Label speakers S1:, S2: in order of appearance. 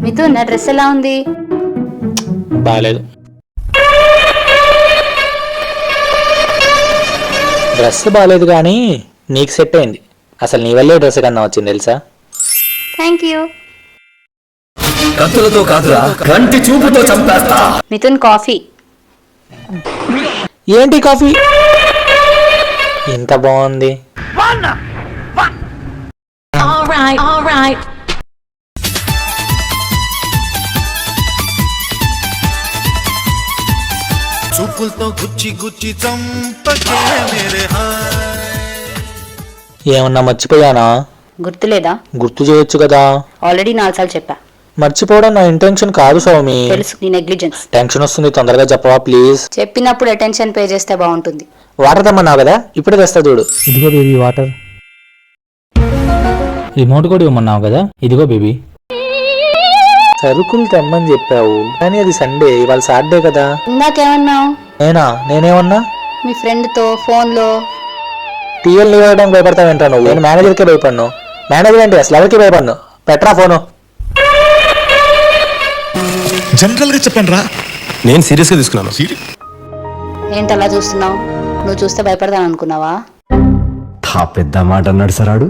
S1: మిథున్, నా డ్రెస్ ఎలా ఉంది?
S2: బాగాలేదు. డ్రెస్ బాగాలేదు కానీ నీకు సెట్ అయింది. అసలు నీ వల్లే డ్రెస్ కన్నా వచ్చింది తెలుసా?
S1: Thank you.
S3: కత్తులతో కాదురా, కంటి చూపుతో చంపేస్తా.
S1: మిథున్, కాఫీ.
S2: ఏంటి కాఫీ ఇంత బాగుంది?
S4: చూపులతో గుచ్చి గుచ్చి చంపకే మేరే హాయ్.
S2: ఏమన్నా మర్చిపోయానా?
S1: గుర్తులేదా?
S2: గుర్తు చేయొచ్చు కదా.
S1: ఆల్రెడీ 4 సార్లు చెప్పా.
S2: మర్చిపోవడం నా ఇంటెన్షన్ కాదు సౌమి.
S1: తెలుసు, నీ నెగ్లిజెన్స్.
S2: టెన్షన్ వస్తుంది, తొందరగా చెప్పవా ప్లీజ్.
S1: చెప్పినప్పుడు అటెన్షన్ పే చేస్తే బాగుంటుంది.
S2: వాటర్ తెమ్మన్నావు కదా, ఇప్పుడే తెస్తా చూడు. ఇదిగో బేబీ వాటర్. రిమోట్ కూడా ఇవ్వమన్నావు కదా, ఇదిగో బేబీ. సరుకులు తెమ్మని చెప్పావు కానీ అది సండే, ఇవాళ సాటర్డే కదా.
S1: ఇందాకేమన్నావు?
S2: నేనేమన్నా?
S1: మీ ఫ్రెండ్ తో ఫోన్ లో
S2: టీఎల్ ఇవ్వడానికి భయపడతావేంటా నువ్వు? నేను మేనేజర్కే భయపడ్ను. మేనేజర్ అంటే అసలు ఎవరికి భయపడ్ను. Petra phone.
S4: జనరల్ గా చెప్పండి రా,
S3: నేను సీరియస్ గా తీసుకున్నాను.
S1: ఏంటి అలా చూస్తున్నావు? నువ్వు చూస్తే భయపడతాను అనుకున్నావా?
S3: పెద్ద మాట అన్నాడు సరాడు.